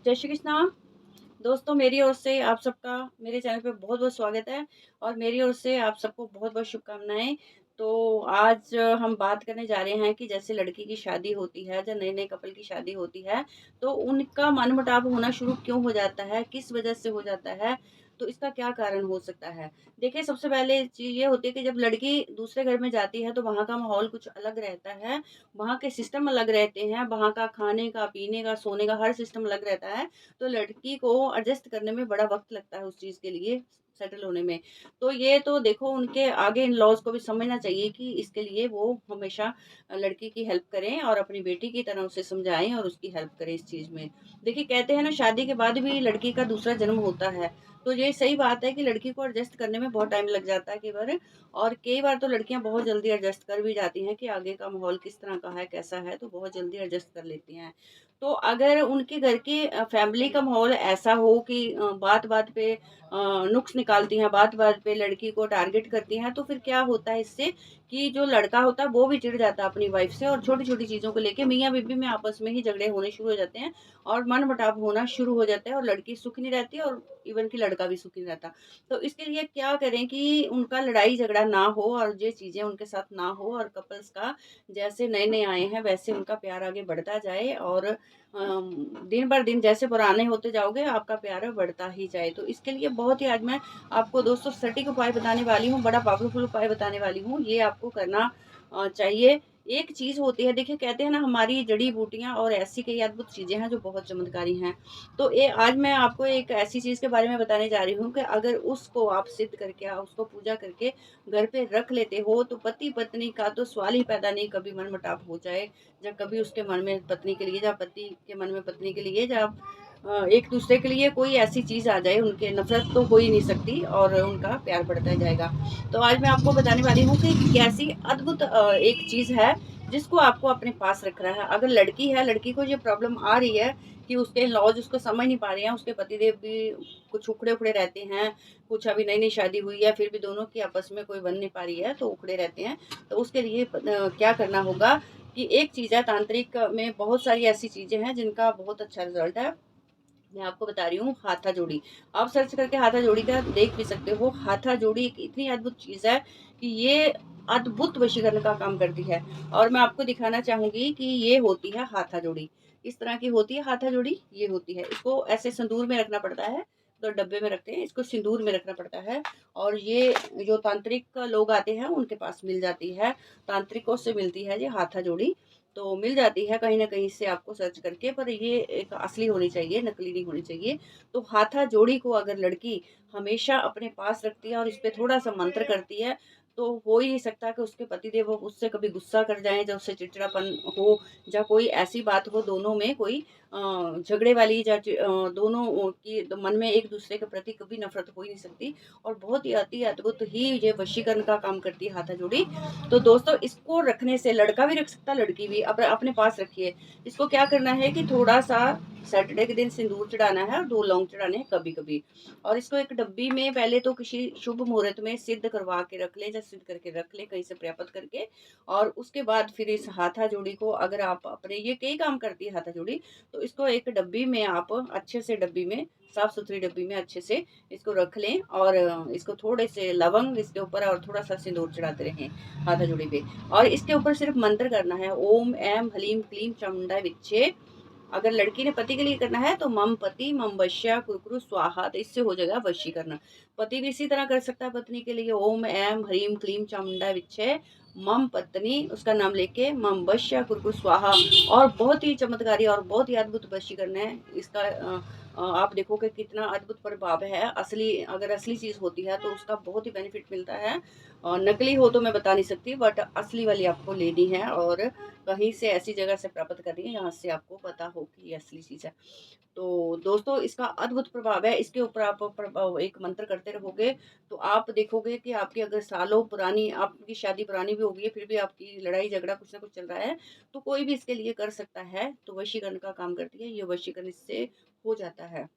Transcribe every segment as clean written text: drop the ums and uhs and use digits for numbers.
जय श्री कृष्णा। दोस्तों, मेरी ओर से आप सबका मेरे चैनल पे बहुत-बहुत स्वागत है और मेरी ओर से आप सबको बहुत-बहुत शुभकामनाएँ। तो आज हम बात करने जा रहे हैं कि जैसे लड़की की शादी होती है, जब नए-नए कपल की शादी होती है, तो उनका मनमुटाव होना शुरू क्यों हो जाता है? किस वजह से हो जाता है? तो इसका क्या कारण हो सकता है? देखिए, सबसे पहले चीज़ ये होती है कि जब लड़की दूसरे घर में जाती है, तो वहाँ का माहौल कुछ अलग रहता है, वहाँ के सिस्टम अलग रहते हैं, वहाँ का खाने का, पीने का, सोने का हर सिस्टम अलग रहता है। तो लड़की को एडजस्ट करने में बड़ा वक़्त लगता है उस चीज़ के लिए, सेटल होने में। तो ये तो देखो उनके आगे इन-लॉज़ को भी समझना चाहिए कि इसके लिए वो हमेशा लड़की की हेल्प करें और अपनी बेटी की तरह उसे समझाएँ और उसकी हेल्प करें इस चीज़ में। देखिए कहते हैं ना शादी के बाद भी लड़की का दूसरा जन्म होता है, तो ये सही बात है कि लड़की को एडजस्ट करने में बहुत टाइम लग जाता है कई बार और कई बार तो लड़कियाँ बहुत जल्दी एडजस्ट कर भी जाती हैं कि आगे का माहौल किस तरह का है, कैसा है, तो बहुत जल्दी एडजस्ट कर लेती हैं। तो अगर उनके घर की फैमिली का माहौल ऐसा हो कि बात-बात पे नुक्स निकालती हैं, बात-बात पे लड़की को टारगेट करती हैं, तो फिर क्या होता है इससे कि जो लड़का होता है वो भी चिढ़ जाता है अपनी वाइफ़ से और छोटी-छोटी चीज़ों को लेके मियाँ-बीवी में आपस में ही झगड़े होने शुरू हो जाते हैं और मनमुटाव होना शुरू हो जाता है और लड़की सुखी नहीं रहती और इवन कि लड़का भी सुखी नहीं रहता। तो इसके लिए क्या करें कि उनका लड़ाई-झगड़ा ना हो और ये चीज़ें उनके साथ ना हो और कपल्स का जैसे नए-नए आए हैं वैसे उनका प्यार आगे बढ़ता जाए और दिन भर दिन जैसे पुराने होते जाओगे आपका प्यार बढ़ता ही जाए। तो इसके लिए बहुत ही आज मैं आपको दोस्तों सटीक उपाय बताने वाली हूँ, बड़ा पावरफुल उपाय बताने वाली हूँ। ये आपको करना चाहिए। एक चीज़ होती है देखिए कहते हैं ना हमारी जड़ी-बूटियाँ और ऐसी कई अद्भुत चीज़ें हैं जो बहुत चमत्कारी हैं। तो ये आज मैं आपको एक ऐसी चीज़ के बारे में बताने जा रही हूँ कि अगर उसको आप सिद्ध करके उसको पूजा करके घर पे रख लेते हो तो पति-पत्नी का तो सवाल ही पैदा नहीं कभी मनमुटाव हो जाए या कभी उसके मन में पत्नी के लिए या पति के मन में पत्नी के लिए या एक दूसरे के लिए कोई ऐसी चीज़ आ जाए उनके नफ़रत तो हो ही नहीं सकती और उनका प्यार बढ़ता जाएगा। तो आज मैं आपको बताने वाली हूँ कि कैसी अद्भुत एक चीज़ है जिसको आपको अपने पास रखना है। अगर लड़की है, लड़की को ये प्रॉब्लम आ रही है कि उसके लॉज़ उसको समझ नहीं पा रहे हैं, उसके पतिदेव भी कुछ उखड़े-उखड़े रहते हैं, कुछ अभी नई-नई शादी हुई है, फिर भी दोनों की आपस में कोई बन नहीं पा रही है, तो उखड़े रहते हैं। तो उसके लिए क्या करना होगा कि एक चीज़ है तांत्रिक में बहुत सारी ऐसी चीज़ें हैं जिनका बहुत अच्छा रिज़ल्ट है। मैं आपको बता रही हूँ हाथा-जोड़ी। आप सर्च करके हाथा-जोड़ी का देख भी सकते हो। हाथा-जोड़ी एक इतनी अद्भुत चीज़ है कि ये अद्भुत वशीकरण का काम करती है और मैं आपको दिखाना चाहूँगी कि ये होती है हाथा-जोड़ी। इस तरह की होती है हाथा-जोड़ी, ये होती है। इसको ऐसे संदूर में रखना पड़ता है, तो डब्बे में रखते हैं, इसको सिंदूर में रखना पड़ता है और ये जो तांत्रिक लोग आते हैं, उनके पास मिल जाती है। तांत्रिकों से मिलती है ये हाथा-जोड़ी। तो मिल जाती है कहीं न कहीं से आपको सर्च करके, पर ये एक असली होनी चाहिए, नकली नहीं होनी चाहिए। तो हाथा-जोड़ी को अगर लड़की हमेशा अपने पास रखती है और इस पे थोड़ा-सा मंत्र करती है, तो हो ही नहीं सकता कि उसके पतिदेव वो उससे कभी गुस्सा कर जाएँ, या उससे चिड़चिड़ापन हो या कोई ऐसी बात हो दोनों में कोई झगड़े वाली या दोनों की मन में एक-दूसरे के प्रति कभी नफ़रत हो ही नहीं सकती और बहुत ही अति अद्भुत ही ये वशीकरण का काम करती है हाथा-जोड़ी। तो दोस्तों इसको रखने से लड़का भी रख सकता है, लड़की भी। अपने पास रखिए। इसको क्या करना है कि थोड़ा-सा सैटरडे के दिन सिंदूर चढ़ाना है और 2 लौंग चढ़ाने हैं कभी-कभी। और इसको एक डब्बी में पहले तो किसी शुभ मुहूर्त में सिद्ध करवा के रख लें या सिद्ध करके रख लें कहीं से प्राप्त करके और उसके बाद फिर इस हाथा-जोड़ी को अगर आप अपने ये कई काम करती है हाथा-जोड़ी, तो इसको एक डब्बी में आप अच्छे से डब्बी में साफ-सुथरी डब्बी में अच्छे से इसको रख लें और इसको थोड़े से लवंग इसके ऊपर और थोड़ा-सा सिंदूर चढ़ाते रहें हाथा-जोड़ी पे। और इसके ऊपर सिर्फ मंत्र करना है ओम ऐं ह्लीं क्लीं चामुंडाय विच्चे। अगर लड़की ने पति के लिए करना है तो मम पति मम वश्या कुरकुरु स्वाहा, तो इससे हो जाएगा वशीकरण। पति भी इसी तरह कर सकता है पत्नी के लिए ओम ऐं ह्रीं क्लीं चामुंडाय विच्चे मम पत्नी उसका नाम लेके मम वश्या कुरकुरु स्वाहा। और बहुत ही चमत्कारी और बहुत ही अद्भुत वशीकरण है इसका। आप देखोगे कितना अद्भुत प्रभाव है। असली अगर असली चीज़ होती है तो उसका बहुत ही बेनिफिट मिलता है और नकली हो तो मैं बता नहीं सकती, बट असली वाली आपको लेनी है और कहीं से ऐसी जगह से प्राप्त करनी है जहाँ से आपको पता हो कि ये असली चीज़ है। तो दोस्तों इसका अद्भुत प्रभाव है। इसके ऊपर आप एक मंत्र करते रहोगे तो आप देखोगे कि आपकी अगर सालों पुरानी आपकी शादी पुरानी भी हो गई है फिर भी आपकी लड़ाई झगड़ा कुछ ना कुछ चल रहा है, तो कोई भी इसके लिए कर सकता है। तो वशीकरण का काम करती है ये, वशीकरण इससे हो जाता है।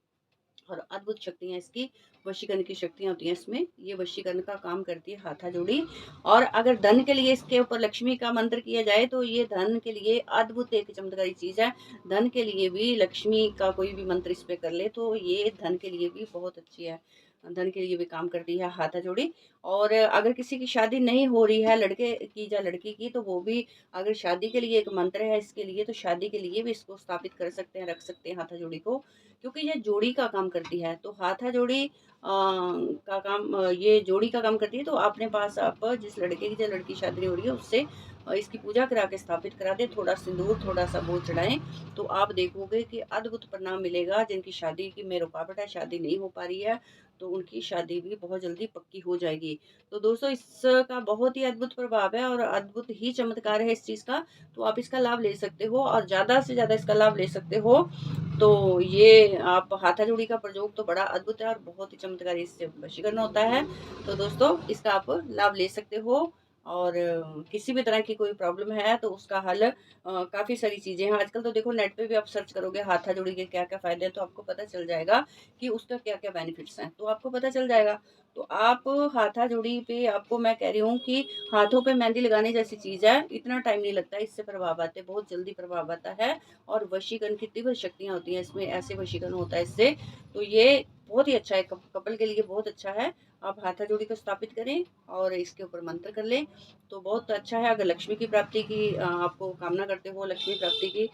और अद्भुत शक्तियाँ इसकी वशीकरण की शक्तियाँ होती हैं इसमें। ये वशीकरण का काम करती है हाथा जोड़ी। और अगर धन के लिए इसके ऊपर लक्ष्मी का मंत्र किया जाए तो ये धन के लिए अद्भुत एक चमत्कारी चीज़ है। धन के लिए भी लक्ष्मी का कोई भी मंत्र इस पे कर ले तो ये धन के लिए भी बहुत अच्छी है। धन के लिए भी काम करती है हाथा जोड़ी। और अगर किसी की शादी नहीं हो रही है, लड़के की या लड़की की, तो वो भी अगर शादी के लिए एक मंत्र है इसके लिए, तो शादी के लिए भी इसको स्थापित कर सकते हैं, रख सकते हैं हाथा जोड़ी को, क्योंकि ये जोड़ी का काम करती है। तो हाथा जोड़ी का काम, ये जोड़ी का काम करती है। तो अपने पास आप जिस लड़के की या लड़की शादी नहीं हो रही है उससे इसकी पूजा करा के स्थापित करा दें, थोड़ा सिंदूर थोड़ा सा वो चढ़ाएं, तो आप देखोगे कि अद्भुत परिणाम मिलेगा। जिनकी शादी की में रुकावट है, शादी नहीं हो पा रही है, तो उनकी शादी भी बहुत जल्दी पक्की हो जाएगी। तो दोस्तों इसका बहुत ही अद्भुत प्रभाव है और अद्भुत ही चमत्कार है इस चीज़ का। तो आप इसका लाभ ले सकते हो और ज़्यादा से ज़्यादा इसका लाभ ले सकते हो। तो ये आप हाथा जोड़ी का प्रयोग तो बड़ा अद्भुत है और बहुत ही चमत्कारी इससे वशीकरण होता है। तो दोस्तों इसका आप लाभ ले सकते हो। और किसी भी तरह की कोई प्रॉब्लम है तो उसका हल काफ़ी सारी चीज़ें हैं। आजकल तो देखो नेट पे भी आप सर्च करोगे हाथा जोड़ी के क्या क्या फ़ायदे हैं, तो आपको पता चल जाएगा कि उसका क्या क्या बेनिफिट्स हैं, तो आपको पता चल जाएगा। तो आप हाथा जोड़ी पे, आपको मैं कह रही हूँ कि हाथों पे मेहंदी लगाने जैसी चीज़ है, इतना टाइम नहीं लगता, इससे प्रभाव आते बहुत जल्दी प्रभाव आता है। और वशीकरण की तीव्र शक्तियाँ होती हैं इसमें, ऐसे वशीकरण होता है इससे। तो ये बहुत ही अच्छा है, कपल के लिए बहुत अच्छा है। आप हाथा जोड़ी को स्थापित करें और इसके ऊपर मंत्र कर लें तो बहुत अच्छा है। अगर लक्ष्मी की प्राप्ति की आपको कामना करते हो, लक्ष्मी प्राप्ति की,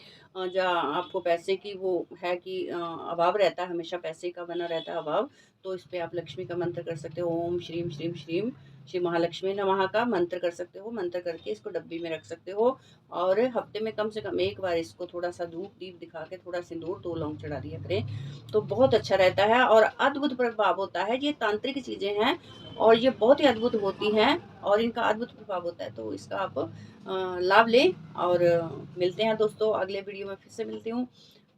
या आपको पैसे की वो है कि अभाव रहता है, हमेशा पैसे का बना रहता है अभाव, तो इस पे आप लक्ष्मी का मंत्र कर सकते हो। ओम श्रीम श्रीम श्रीम श्री महालक्ष्मी नमः का मंत्र कर सकते हो। मंत्र करके इसको डब्बी में रख सकते हो और हफ्ते में कम से कम एक बार इसको थोड़ा सा धूप दीप दिखा के थोड़ा सिंदूर 2 लौंग चढ़ा दिया करें, तो बहुत अच्छा रहता है और अद्भुत प्रभाव होता है। ये तांत्रिक चीज़ें हैं और ये बहुत ही अद्भुत होती हैं और इनका अद्भुत प्रभाव होता है। तो इसका आप लाभ लें। और मिलते हैं दोस्तों अगले वीडियो में, फिर से मिलती हूँ।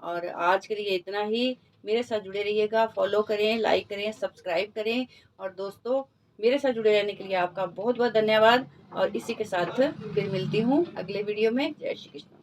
और आज के लिए इतना ही। मेरे साथ जुड़े रहिएगा, फॉलो करें, लाइक करें, सब्सक्राइब करें। और दोस्तों मेरे साथ जुड़े रहने के लिए आपका बहुत बहुत धन्यवाद। और इसी के साथ फिर मिलती हूँ अगले वीडियो में। जय श्री कृष्ण।